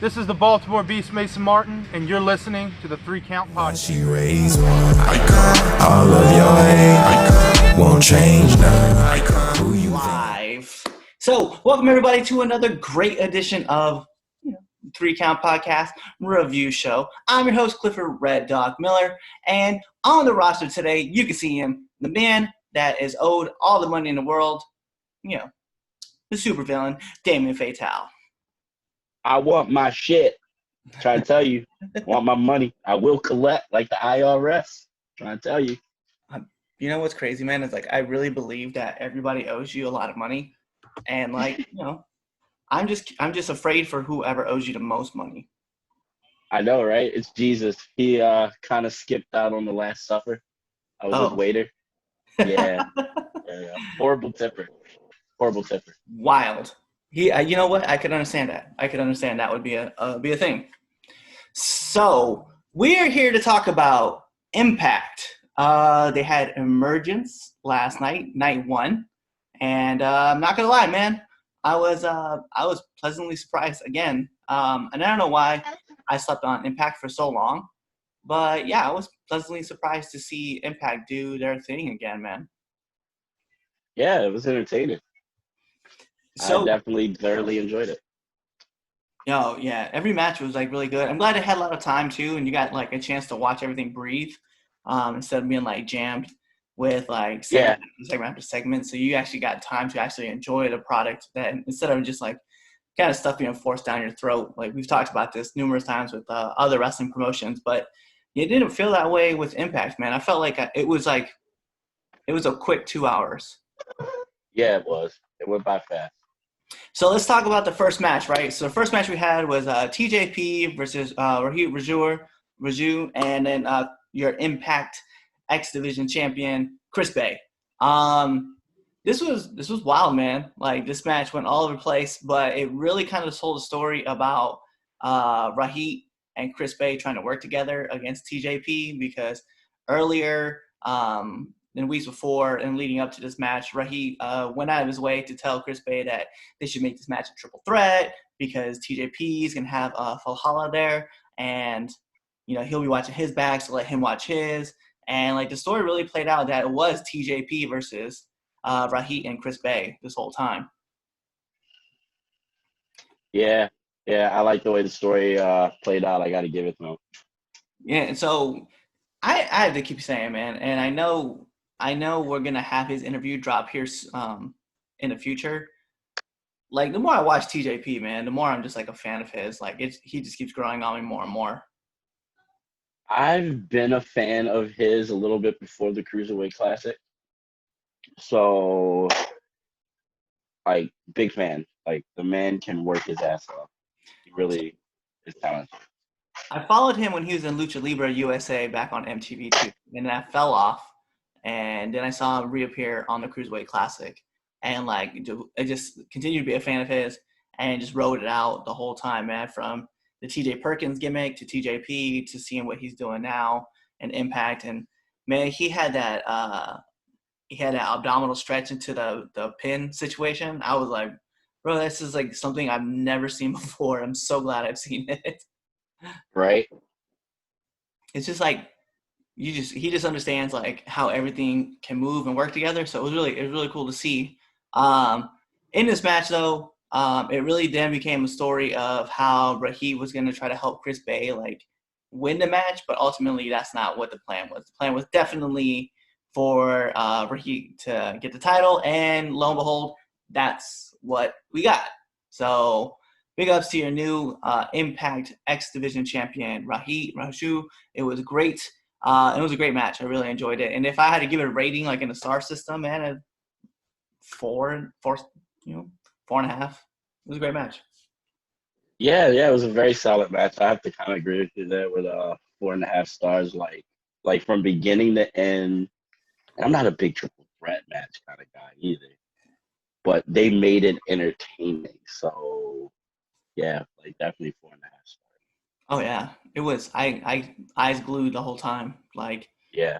This is the Baltimore Beast, Mason Martin, and you're listening to the 3 Count Podcast. She raised one icon. All of your hate won't change now. Who you Live. So, welcome everybody to another great edition of 3 Count Podcast review show. I'm your host, Clifford Red Dawg Miller, and on the roster today, you can see him, the man that is owed all the money in the world, the supervillain, Damien Fatale. I want my shit. Trying to tell you, want my money. I will collect like the IRS. Trying to tell you. You know what's crazy, man? It's like I really believe that everybody owes you a lot of money, and I'm just afraid for whoever owes you the most money. I know, right? It's Jesus. He kind of skipped out on the Last Supper. I was his waiter. Yeah. Yeah. Horrible tipper. Wild. You know what? I could understand that. That would be a thing. So we are here to talk about Impact. They had Emergence last night, night 1, and I'm not gonna lie, man. I was pleasantly surprised again. And I don't know why I slept on Impact for so long, but yeah, I was pleasantly surprised to see Impact do their thing again, man. Yeah, it was entertaining. So, I definitely thoroughly enjoyed it. Yeah, every match was like really good. I'm glad it had a lot of time too, and you got like a chance to watch everything breathe, instead of being like jammed with like segment after segment. So you actually got time to actually enjoy the product that instead of just like kind of stuff being forced down your throat. Like we've talked about this numerous times with other wrestling promotions, but it didn't feel that way with Impact, man. I felt like it was a quick 2 hours. Yeah, it was. It went by fast. So let's talk about the first match, right? So the first match we had was TJP versus Raju, and then your Impact X Division champion Chris Bay. This was wild, man. Like this match went all over the place, but it really kind of told a story about Rahit and Chris Bay trying to work together against TJP because earlier in weeks before and leading up to this match, Rahit went out of his way to tell Chris Bay that they should make this match a triple threat because TJP is going to have Valhalla there, and he'll be watching his back, so let him watch his. And like the story really played out that it was TJP versus Rahit and Chris Bay this whole time. Yeah, I like the way the story played out. I got to give it to him. Yeah, and so I have to keep saying, man, and I know we're gonna have his interview drop here in the future. Like the more I watch TJP, man, the more I'm just like a fan of his. Like he just keeps growing on me more and more. I've been a fan of his a little bit before the Cruiserweight Classic. So, like, big fan. Like, the man can work his ass off. He really is talented. I followed him when he was in Lucha Libre USA back on MTV too, and that fell off. And then I saw him reappear on the Cruiserweight Classic. And, like, I just continued to be a fan of his and just rode it out the whole time, man, from the TJ Perkins gimmick to TJP to seeing what he's doing now and Impact. And, man, he had that abdominal stretch into the pin situation. I was like, bro, this is, like, something I've never seen before. I'm so glad I've seen it. Right? It's just, like, he just understands, like, how everything can move and work together. So it was really cool to see. In this match, though, it really then became a story of how Rahit was going to try to help Chris Bay, like, win the match, but ultimately that's not what the plan was. The plan was definitely for Rahit to get the title, and lo and behold, that's what we got. So big ups to your new Impact X Division champion, Raju. It was great. It was a great match. I really enjoyed it. And if I had to give it a rating, like in the star system, man, 4.5. It was a great match. Yeah, it was a very solid match. I have to kind of agree with you there with 4.5 stars. Like from beginning to end. And I'm not a big triple threat match kind of guy either, but they made it entertaining. So yeah, like definitely 4.5 stars. Oh yeah, it was. I eyes glued the whole time. Like yeah.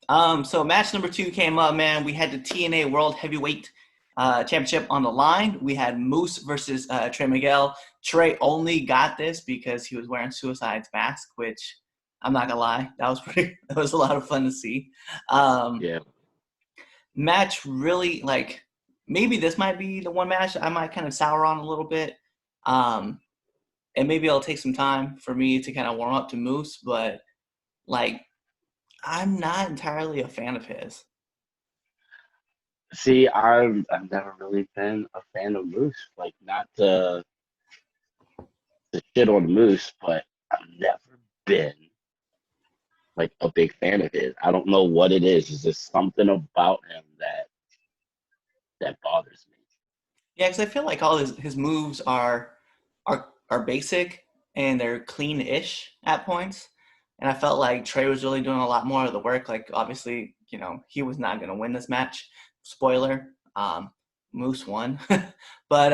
So match number 2 came up, man. We had the TNA World Heavyweight Championship on the line. We had Moose versus Trey Miguel. Trey only got this because he was wearing Suicide's mask, which I'm not gonna lie, that was a lot of fun to see. Yeah. Match really, like, maybe this might be the one match I might kind of sour on a little bit. And maybe it'll take some time for me to kind of warm up to Moose, but like, I'm not entirely a fan of his. See, I've never really been a fan of Moose. Like, not to shit on Moose, but I've never been like a big fan of his. I don't know what it is. It's just something about him that bothers me. Yeah, because I feel like all his moves are basic and they're clean-ish at points. And I felt like Trey was really doing a lot more of the work. Like, obviously, he was not going to win this match. Spoiler, Moose won. But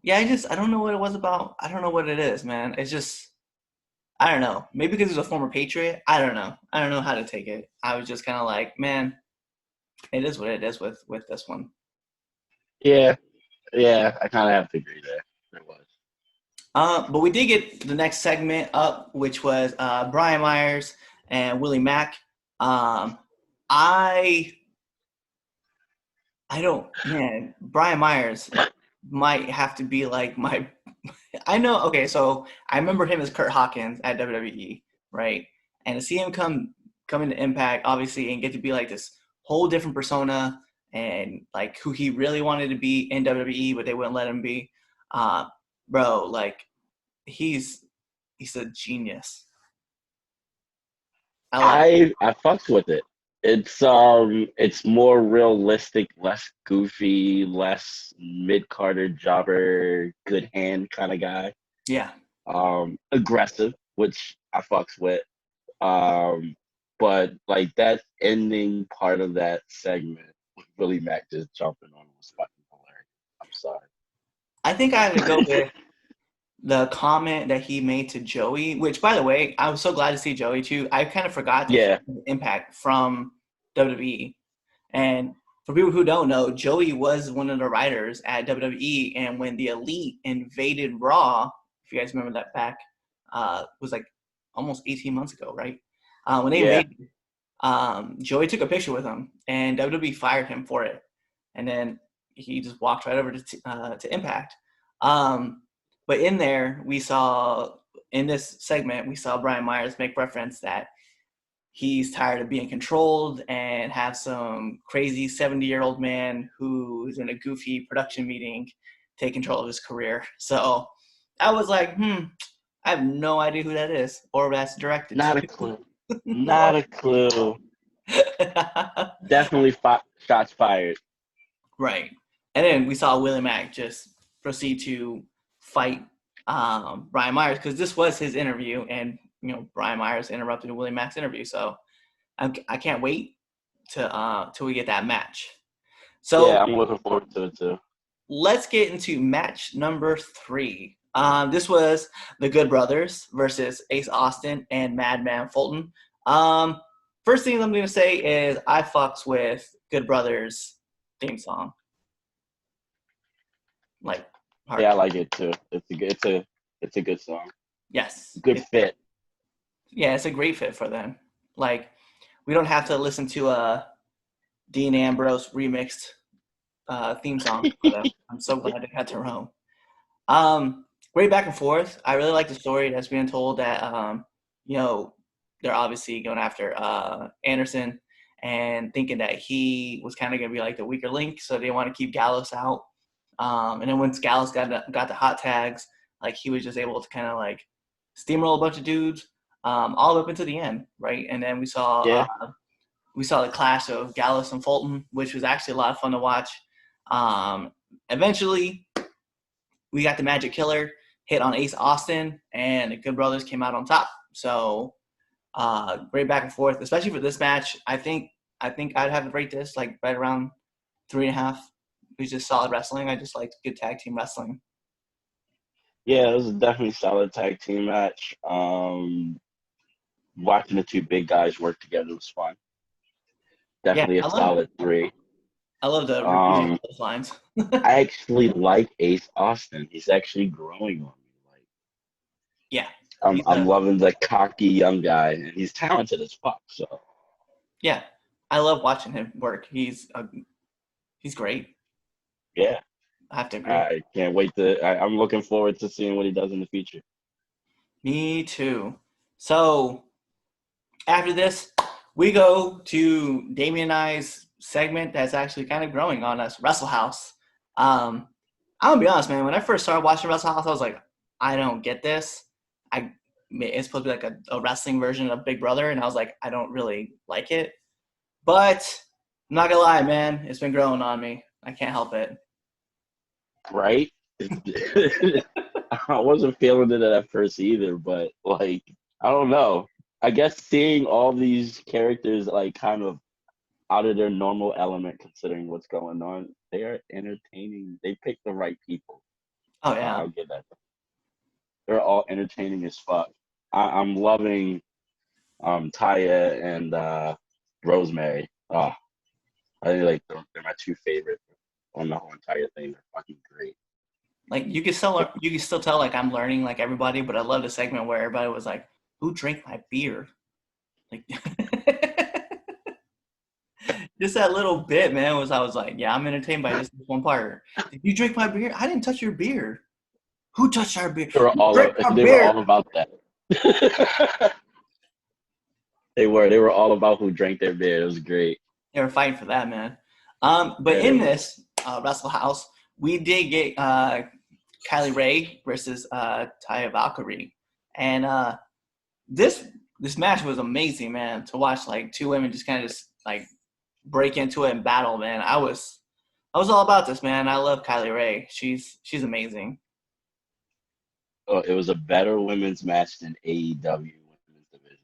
yeah, I don't know what it was about. I don't know what it is, man. It's just, I don't know. Maybe because he's a former Patriot. I don't know. I don't know how to take it. I was just kind of like, man, it is what it is with this one. Yeah, I kind of have to agree there. It was. But we did get the next segment up, which was Brian Myers and Willie Mack. I don't, man, Brian Myers might have to be like my, I know, okay, so I remember him as Kurt Hawkins at WWE, right? And to see him come into Impact, obviously, and get to be like this whole different persona and like who he really wanted to be in WWE, but they wouldn't let him be. Bro, like, he's a genius. I fucks with it. It's more realistic, less goofy, less mid-carder jobber, good hand kind of guy. Yeah. Aggressive, which I fucks with. But like that ending part of that segment with Willie Mack just jumping on was fucking hilarious. I'm sorry. I think I have to go with the comment that he made to Joey, which, by the way, I was so glad to see Joey too. I kind of forgot the Impact from WWE. And for people who don't know, Joey was one of the writers at WWE. And when the Elite invaded Raw, if you guys remember that back, was like almost 18 months ago, right? When they invaded, Joey took a picture with him, and WWE fired him for it. And then he just walked right over to Impact. But in there, in this segment, we saw Brian Myers make reference that he's tired of being controlled and have some crazy 70-year-old man who's in a goofy production meeting take control of his career. So I was like, I have no idea who that is or that's directed Not to. a clue. Not a clue. Definitely shots fired. Right. And then we saw Willie Mack just proceed to fight Brian Myers because this was his interview, and Brian Myers interrupted Willie Mack's interview. So I can't wait till we get that match. So yeah, I'm looking forward to it too. Let's get into match number 3. This was the Good Brothers versus Ace Austin and Madman Fulton. First thing I'm going to say is I fucks with Good Brothers theme song. Like, hard. Yeah, I like it too. It's a good song. Yes. Good fit. Yeah, it's a great fit for them. Like, we don't have to listen to a Dean Ambrose remixed theme song for them. I'm so glad they got their own. Great back and forth. I really like the story that's being told that they're obviously going after Anderson and thinking that he was kind of going to be like the weaker link, so they want to keep Gallows out. And then once Gallows got the hot tags, like he was just able to kind of like steamroll a bunch of dudes all up into the end, right? And then we saw the clash of Gallows and Fulton, which was actually a lot of fun to watch. Eventually, we got the Magic Killer hit on Ace Austin, and the Good Brothers came out on top. So great back and forth, especially for this match. I think I'd have to rate this like right around 3.5. It was just solid wrestling. I just liked good tag team wrestling. Yeah, it was definitely a solid tag team match. Watching the two big guys work together was fun. Definitely a solid 3. I love the lines. I actually like Ace Austin. He's actually growing on me I'm loving the cocky young guy, and he's talented as fuck. So yeah, I love watching him work. He's great. yeah, I have to agree. I can't wait to. I'm looking forward to seeing what he does in the future. Me too. So after this, we go to Damien and I's segment that's actually kind of growing on us, Wrestle House. I'm gonna be honest, man. When I first started watching Wrestle House, I was like, I don't get this. It's supposed to be like a wrestling version of Big Brother, and I was like, I don't really like it. But I'm not gonna lie, man. It's been growing on me. I can't help it. Right? I wasn't feeling it at first either, but like I don't know. I guess seeing all these characters like kind of out of their normal element, considering what's going on, they are entertaining. They picked the right people. Oh yeah. I'll give that. They're all entertaining as fuck. I'm loving Taya and Rosemary. Oh, I think like they're my two favorite on the whole entire thing. They're fucking great. Like you can still tell like I'm learning like everybody, but I love the segment where everybody was like, "Who drank my beer?" Like just that little bit, man. I was like, "Yeah, I'm entertained by this one part." Did you drink my beer? I didn't touch your beer. Who touched our beer? They were all Drink our they beer. were all about that. They were all about who drank their beer. It was great. They were fighting for that, man. But in this Wrestle House, we did get Kylie Ray versus Taya Valkyrie, and this match was amazing, man. To watch like two women just kind of just like break into it and battle, man. I was all about this, man. I love Kylie Ray. She's amazing. Oh, it was a better women's match than AEW women's division.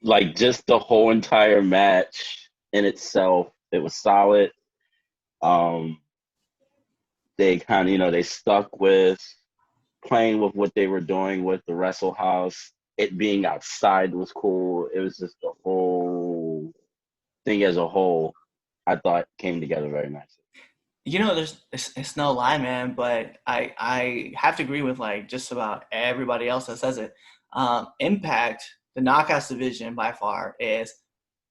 Like just the whole entire match in itself, it was solid. They kind of, they stuck with playing with what they were doing with the Wrestle House. It being outside was cool. It was just the whole thing as a whole, I thought came together very nicely. It's no lie, man, but I have to agree with like just about everybody else that says it. Impact, the Knockouts division by far is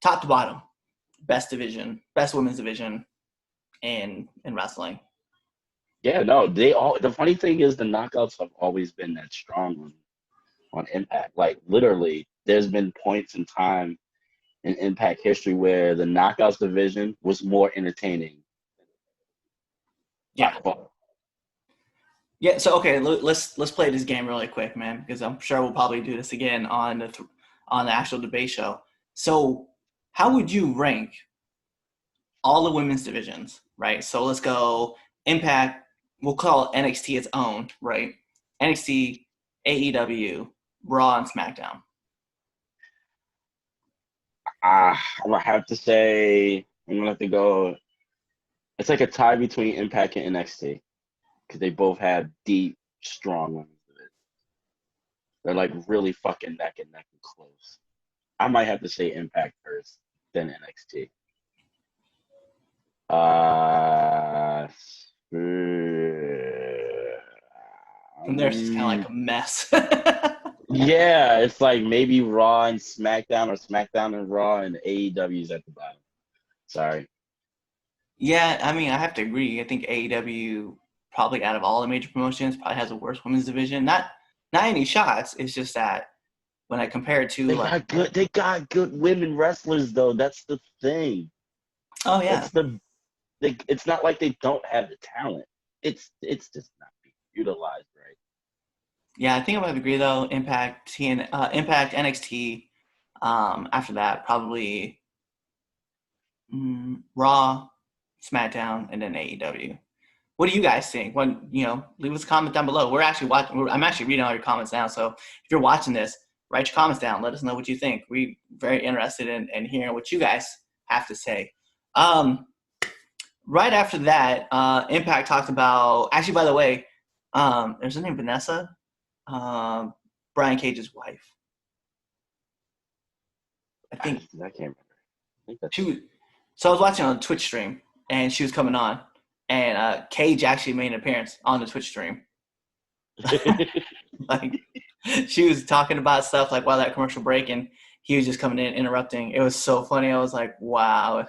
top to bottom, best division, best women's division in wrestling. Yeah, no, the funny thing is the Knockouts have always been that strong on Impact. Like literally, there's been points in time in Impact history where the Knockouts division was more entertaining. Yeah. Yeah. So okay, let's play this game really quick, man, because I'm sure we'll probably do this again on the actual debate show. So, how would you rank all the women's divisions? Right. So let's go Impact. We'll call NXT its own, right? NXT, AEW, Raw, and SmackDown. I'm gonna have to say I'm gonna have to go. It's like a tie between Impact and NXT because they both have deep, strong women's divisions. They're like really fucking neck and close. I might have to say Impact first, then NXT. And there's just kind of like a mess. Yeah, it's like maybe Raw and SmackDown, or SmackDown and Raw, and AEW's at the bottom. Sorry. Yeah, I mean, I have to agree. I think AEW probably out of all the major promotions probably has the worst women's division. Not any shots. It's just that when I compare it to They got good women wrestlers though. That's the thing. Oh yeah. It's not like they don't have the talent. It's just not being utilized right. Yeah, I think I would agree though. Impact NXT. After that, probably Raw, SmackDown, and then AEW. What do you guys think? Leave us a comment down below. We're actually watching. I'm actually reading all your comments now. So if you're watching this, write your comments down. Let us know what you think. We're very interested in hearing what you guys have to say. Right after that, Impact talked about. Actually, by the way, there's her name Vanessa, Brian Cage's wife. I can't remember. She was. So I was watching on a Twitch stream, and she was coming on, and Cage actually made an appearance on the Twitch stream. Like, she was talking about stuff like while that commercial break, and he was just coming in interrupting. It was so funny. I was like, wow.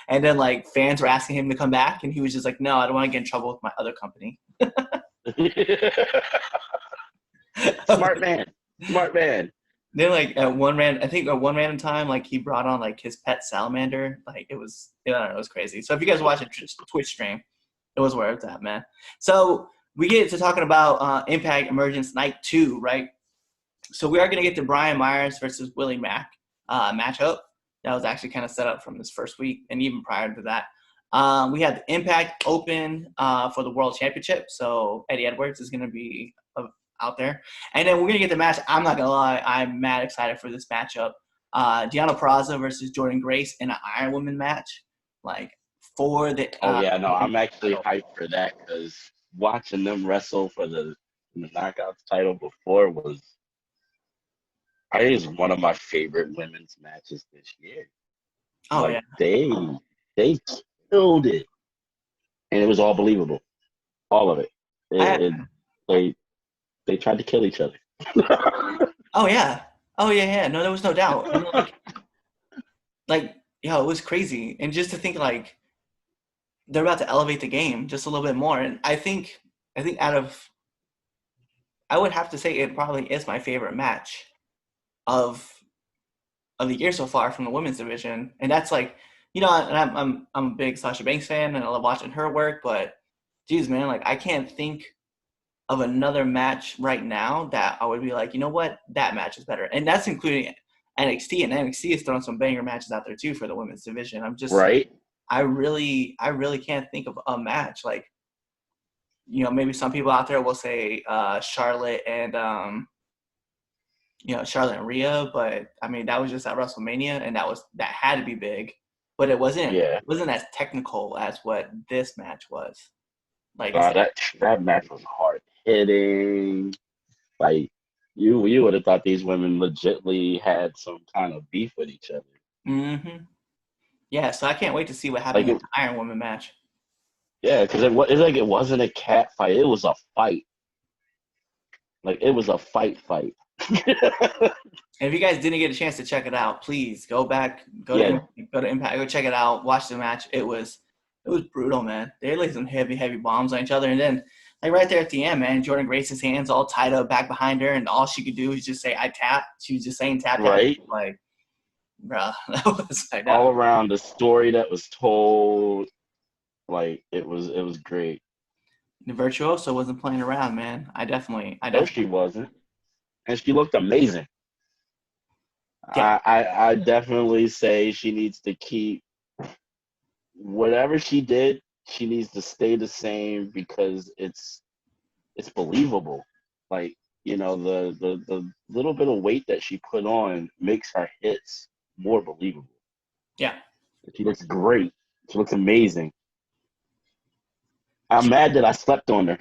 And then like fans were asking him to come back, and he was just like, no, I don't want to get in trouble with my other company. Smart man. Smart man. Then like at one random time, like he brought on like his pet salamander. Like it was, I don't know, it was crazy. So if you guys watch a Twitch stream, it was where it's at, man. So we get to talking about Impact Emergence Night 2, right? So we are going to get the Brian Myers versus Willie Mack matchup. That was actually kind of set up from this first week, and even prior to that. We had the Impact Open for the World Championship. So Eddie Edwards is going to be out there. And then we're going to get the match. I'm not going to lie. I'm mad excited for this matchup. Deonna Purrazzo versus Jordan Grace in an Iron Woman match. Like, for the I'm actually hyped for that because watching them wrestle for the Knockouts title before was one of my favorite women's matches this year. Oh, like, yeah. They killed it. And it was all believable. All of it. They tried to kill each other. Oh, yeah. Oh, yeah. No, there was no doubt. You know, it was crazy. And just to think, like, they're about to elevate the game just a little bit more. And I think I would have to say it probably is my favorite match of the year so far from the women's division. And that's like, you know, and I'm a big Sasha Banks fan and I love watching her work, but geez, man, like I can't think of another match right now that I would be like, you know what, that match is better. And that's including NXT, and NXT is throwing some banger matches out there too for the women's division. I'm just right. I really can't think of a match. Like, you know, maybe some people out there will say Charlotte and Charlotte and Rhea, but I mean that was just at WrestleMania, and that had to be big, but it wasn't as technical as what this match was. Like that match was hard hitting. Like you would have thought these women legitly had some kind of beef with each other. Mm-hmm. Yeah, so I can't wait to see what happens in the Iron Woman match. Yeah, because it's like it wasn't a cat fight; it was a fight. Like it was a fight. And if you guys didn't get a chance to check it out, please go back, go to Impact, go check it out, watch the match. It was brutal, man. They laid some heavy bombs on each other, and then like right there at the end, man, Jordan Grace's hands all tied up back behind her, and all she could do was just say, "I tap." She was just saying tap. Right. Like, bruh, that was like all around the story that was told. Like it was great. The virtuoso wasn't playing around, man. I definitely. No, she wasn't, and she looked amazing. Yeah. I definitely say she needs to keep whatever she did. She needs to stay the same because it's believable. Like, you know, the little bit of weight that she put on makes her hits more believable. Yeah. She looks great. She looks amazing. I'm mad that I slept on her.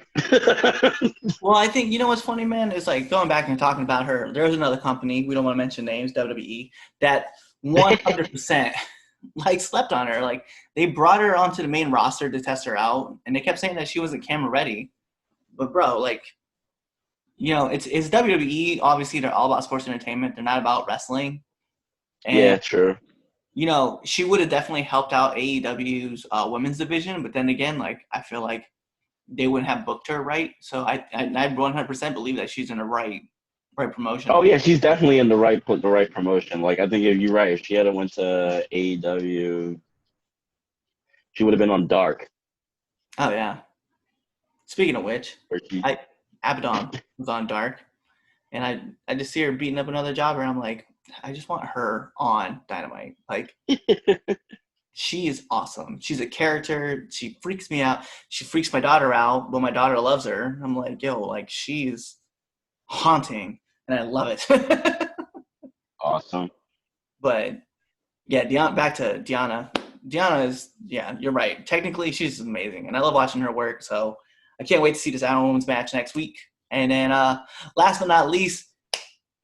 Well, I think, you know what's funny, man, is like going back and talking about her. There's another company, we don't want to mention names, WWE, that 100% like slept on her. Like they brought her onto the main roster to test her out, and they kept saying that she wasn't camera ready. But bro, like, you know, it's WWE. Obviously, they're all about sports entertainment. They're not about wrestling. And, yeah, true. You know, she would have definitely helped out AEW's women's division, but then again, like I feel like they wouldn't have booked her right. So I 100% believe that she's in the right promotion. Oh yeah, she's definitely in the right promotion. Like I think if you're right, if she had went to AEW, she would have been on Dark. Oh yeah. Speaking of which, Abaddon was on Dark, and I just see her beating up another jobber, and I'm like, I just want her on Dynamite. Like, she is awesome. She's a character. She freaks me out. She freaks my daughter out, but my daughter loves her. I'm like, yo, like, she's haunting, and I love it. Awesome. But, yeah, back to Deonna. Deonna is, yeah, you're right. Technically, she's amazing, and I love watching her work, so I can't wait to see this Iron Women's match next week. And then last but not least,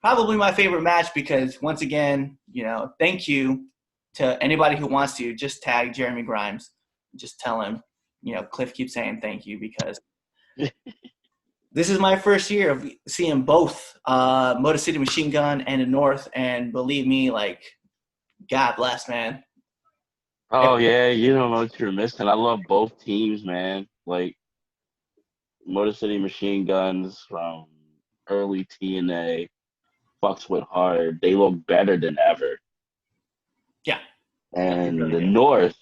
probably my favorite match because, once again, you know, thank you to anybody who wants to. Just tag Jeremy Grimes. Just tell him, you know, Cliff keeps saying thank you because This is my first year of seeing both Motor City Machine Gun and the North, and believe me, like, God bless, man. Oh yeah, you don't know what you're missing. I love both teams, man. Like Motor City Machine Guns from early TNA, fucks with hard. They look better than ever. Yeah, no, they And really the do. North,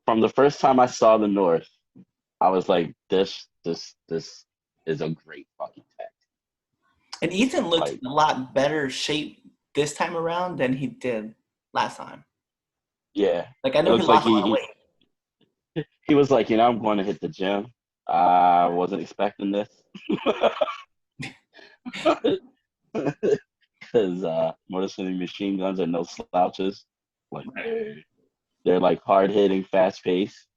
from the first time I saw the North, I was like, this is a great fucking tag. And Ethan looked Like, in a lot better shape this time around than he did last time. yeah, Like, I it know he looks like lost a lot of weight. he was like, I'm going to hit the gym. I wasn't expecting this. Because Motor City Machine Guns are no slouches. Like they're like hard hitting, fast paced.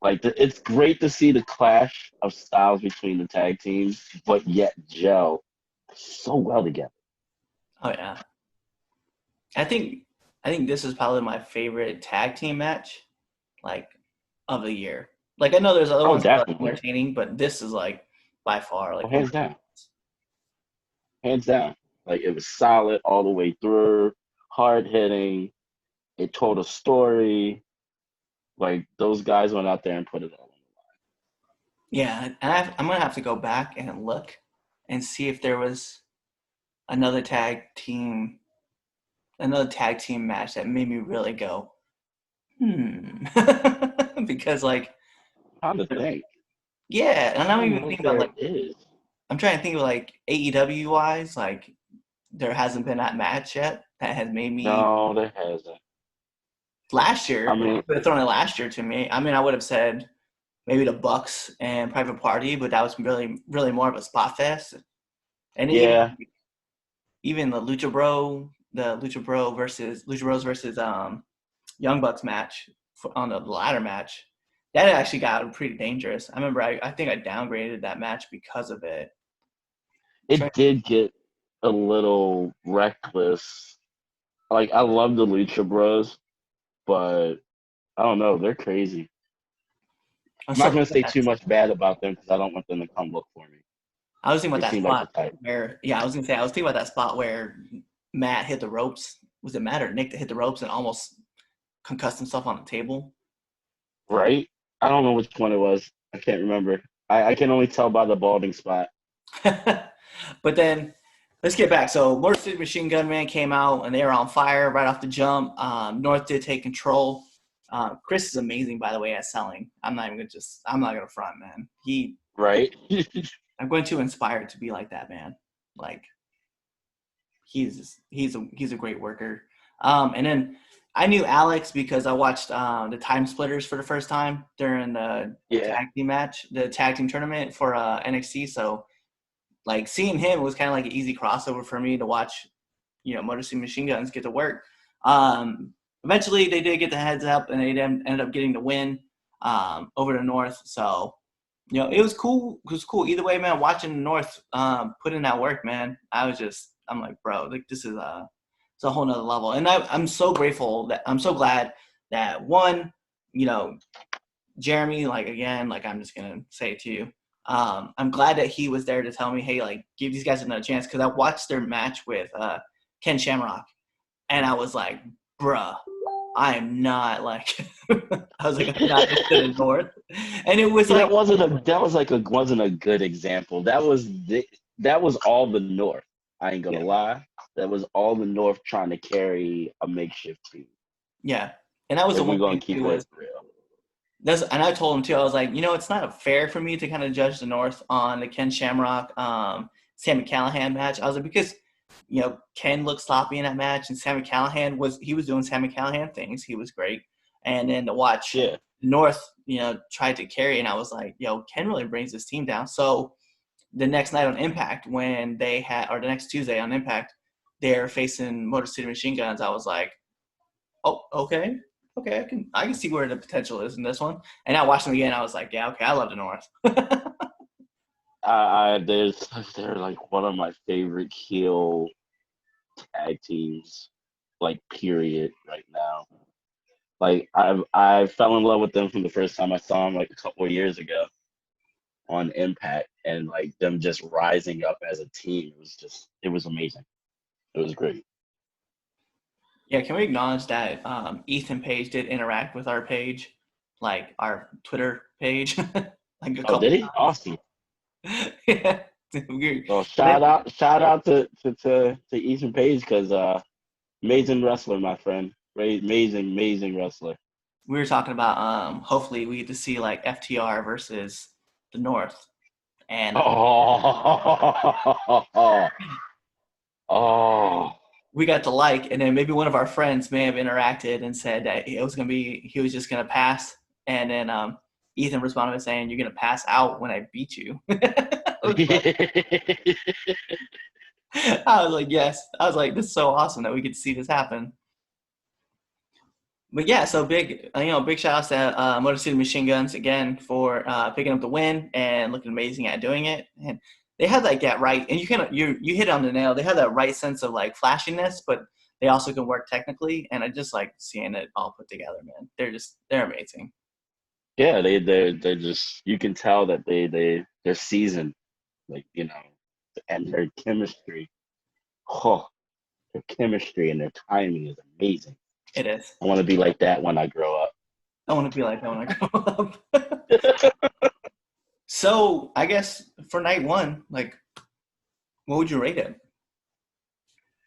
Like it's great to see the clash of styles between the tag teams, but yet gel so well together. Oh yeah, I think I think this is probably my favorite tag team match, like, of the year. Like, I know there's other Oh, ones that are definitely. entertaining, but this is like by far Oh, like one of hands down, hands down. Like it was solid all the way through, hard hitting. It told a story. Like those guys went out there and put it all. yeah. And I'm gonna have to go back and look and see if there was another tag team match that made me really go, because, like, Trying to think. yeah, and I I'm don't even know if thinking about, there like, is. I'm trying to think of, like, AEW wise, like, there hasn't been that match yet that has made me No, there hasn't. last I year. If you mean, would have thrown it last year to me, I mean, I would have said maybe the Bucks and Private Party, but that was really, really more of a spot fest. And yeah, even the Lucha Bros versus Young Bucks match on the ladder match, that actually got pretty dangerous. I remember I think I downgraded that match because of it. it did get a little reckless. Like I love the Lucha Bros, but I don't know, they're crazy. I'm I'm not still gonna thinking say about too much bad about them because I don't want them to come look for me. I was thinking They about that seem like the spot type. where, yeah, I was gonna say I was thinking about that spot where Matt hit the ropes. Was it Matt or Nick that hit the ropes and almost concussed himself on the table? Right? I don't know which one it was. I can't remember. I can only tell by the balding spot. But then let's get back. So Motor City Machine Gun Man came out and they were on fire right off the jump. North did take control. Chris is amazing, by the way, at selling. I'm not gonna front, man. Right? I'm going to inspire to be like that, man. Like, he's a great worker. And then I knew Alex because I watched the Time Splitters for the first time during the Yeah. tag team tournament for NXT. So, like, seeing him was kind of like an easy crossover for me to watch, Motor City Machine Guns get to work. Eventually, they did get the heads up, and they ended up getting the win over the North. So, it was cool. It was cool either way, man. Watching the North put in that work, man. I'm like, bro, like, this is it's a whole nother level. And I'm so glad that one, Jeremy, like, again, like, I'm just gonna say it to you. I'm glad that he was there to tell me, hey, like, give these guys another chance, because I watched their match with Ken Shamrock, and I was like, bruh, I am not like I was like, I'm not interested in North. And it was See, like, wasn't a good example. That was all the North. I ain't gonna yeah, lie. That was all the North trying to carry a makeshift team. yeah. And that was the If we're one gonna thing keep too, it was real. and I told him too, I was like, it's not fair for me to kind of judge the North on the Ken Shamrock, Sammy Callahan match. I was like, because, Ken looked sloppy in that match, and Sammy Callahan was doing Sammy Callahan things. He was great. And then to watch Yeah. North, try to carry, and I was like, Ken really brings this team down. So the next night on Impact, or the next Tuesday on Impact, they're facing Motor City Machine Guns. I was like, oh, okay, I can see where the potential is in this one. And I watched them again. I was like, yeah, okay, I love the North. They're like one of my favorite heel tag teams, like period, right now. Like I fell in love with them from the first time I saw them like a couple of years ago, on Impact and like them just rising up as a team. It was amazing. It was great. Yeah, can we acknowledge that Ethan Page did interact with our page, like our Twitter page, like a Oh, couple did he? Awesome. times? Yeah. Well, shout out to Ethan Page because amazing wrestler, my friend. Amazing wrestler. We were talking about hopefully we get to see like FTR versus the North, and Oh, oh, we got to like, and then maybe one of our friends may have interacted and said that he was just gonna pass, and then Ethan responded by saying, "You're gonna pass out when I beat you." I was like, yes. I was like, this is so awesome that we get to see this happen. But yeah, so big shout outs to Motor City Machine Guns again for picking up the win and looking amazing at doing it. And they had like that right, and you hit on the nail. They have that right sense of like flashiness, but they also can work technically. And I just like seeing it all put together, man. They're amazing. Yeah, they're just you can tell that they're seasoned, like and their chemistry. Oh, their chemistry and their timing is amazing. It is. I want to be like that when I grow up. I want to be like that when I grow up. So I guess for night one, like, what would you rate it?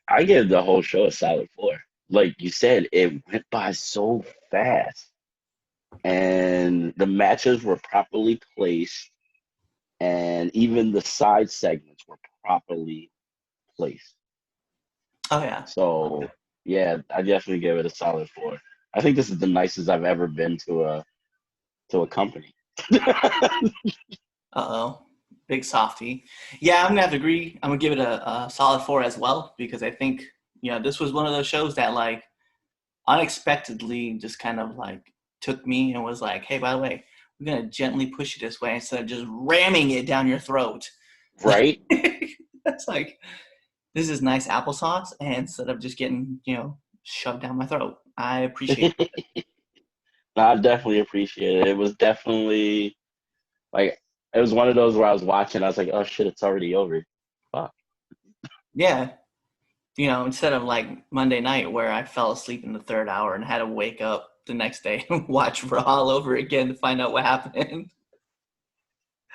I give the whole show a solid 4. Like you said, it went by so fast, and the matches were properly placed, and even the side segments were properly placed. Oh yeah. So yeah, I definitely give it a solid 4. I think this is the nicest I've ever been to a company. Uh-oh. Big softy. Yeah, I'm gonna have to agree. I'm gonna give it a solid 4 as well, because I think, this was one of those shows that like unexpectedly just kind of like took me and was like, hey, by the way, we're gonna gently push you this way instead of just ramming it down your throat. Right? That's like, this is nice applesauce, and instead of just getting, shoved down my throat. I appreciate it. I definitely appreciate it. It was definitely like it was one of those where I was watching, I was like, oh shit, it's already over. Fuck. Yeah. Instead of like Monday night where I fell asleep in the third hour and had to wake up the next day and watch Raw all over again to find out what happened.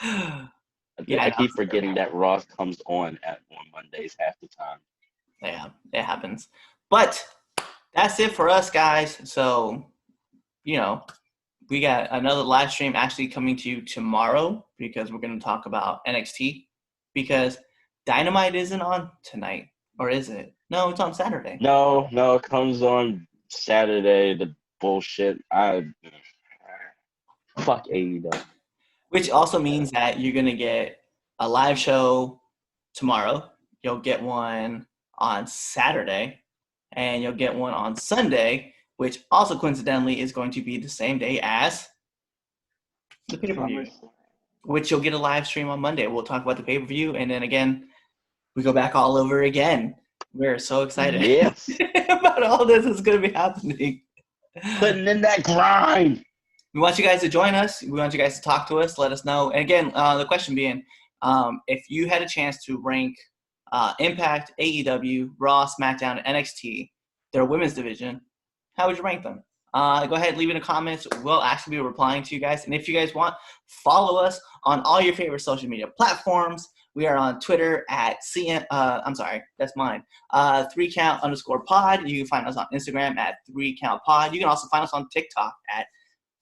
I keep forgetting that Raw comes on Mondays half the time. Yeah, it happens. But that's it for us, guys. So, we got another live stream actually coming to you tomorrow because we're going to talk about NXT because Dynamite isn't on tonight. Or is it? No, it's on Saturday. No, it comes on Saturday. The bullshit. Fuck AEW. Which also means that you're going to get a live show tomorrow. You'll get one on Saturday. And you'll get one on Sunday, which also coincidentally is going to be the same day as the pay-per-view. Which you'll get a live stream on Monday. We'll talk about the pay-per-view. And then again, we go back all over again. We're so excited about all this that's going to be happening. Putting in that grind. We want you guys to join us. We want you guys to talk to us. Let us know. And again, the question being, if you had a chance to rank Impact, AEW, Raw, SmackDown, and NXT, their women's division, how would you rank them? Go ahead, leave it in the comments. We'll actually be replying to you guys. And if you guys want, follow us on all your favorite social media platforms. We are on Twitter at that's mine. 3count_pod. You can find us on Instagram at 3countpod. You can also find us on TikTok at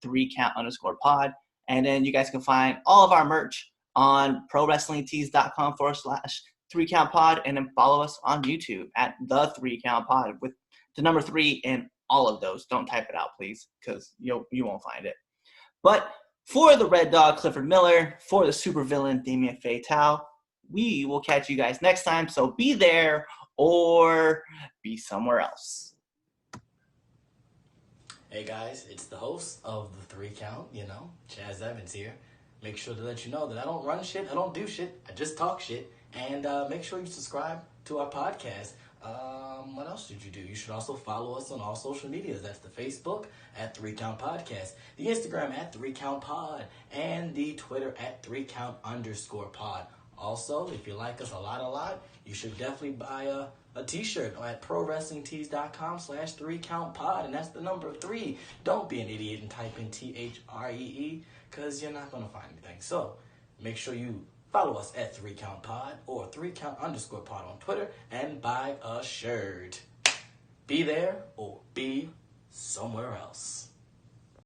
3count_pod. And then you guys can find all of our merch on prowrestlingtees.com/3countpod. And then follow us on YouTube at the 3countpod with the number 3 in all of those. Don't type it out, please, because you won't find it. But for the Red Dog, Clifford Miller, for the Supervillain, Damien Fatal, we will catch you guys next time. So be there or be somewhere else. Hey guys, it's the host of the 3 Count, Chaz Evans here. Make sure to let you know that I don't run shit, I don't do shit, I just talk shit. And make sure you subscribe to our podcast. What else did you do? You should also follow us on all social medias. That's the Facebook at 3 Count Podcast, the Instagram at 3 Count Pod, and the Twitter at 3 Count _ Pod. Also, if you like us a lot, you should definitely buy a t-shirt at prowrestlingtees.com/3 Count Pod, and that's the number 3. Don't be an idiot and type in THREE, because you're not going to find anything. So make sure you follow us at 3 Count Pod or 3 Count _ Pod on Twitter and buy a shirt. Be there or be somewhere else.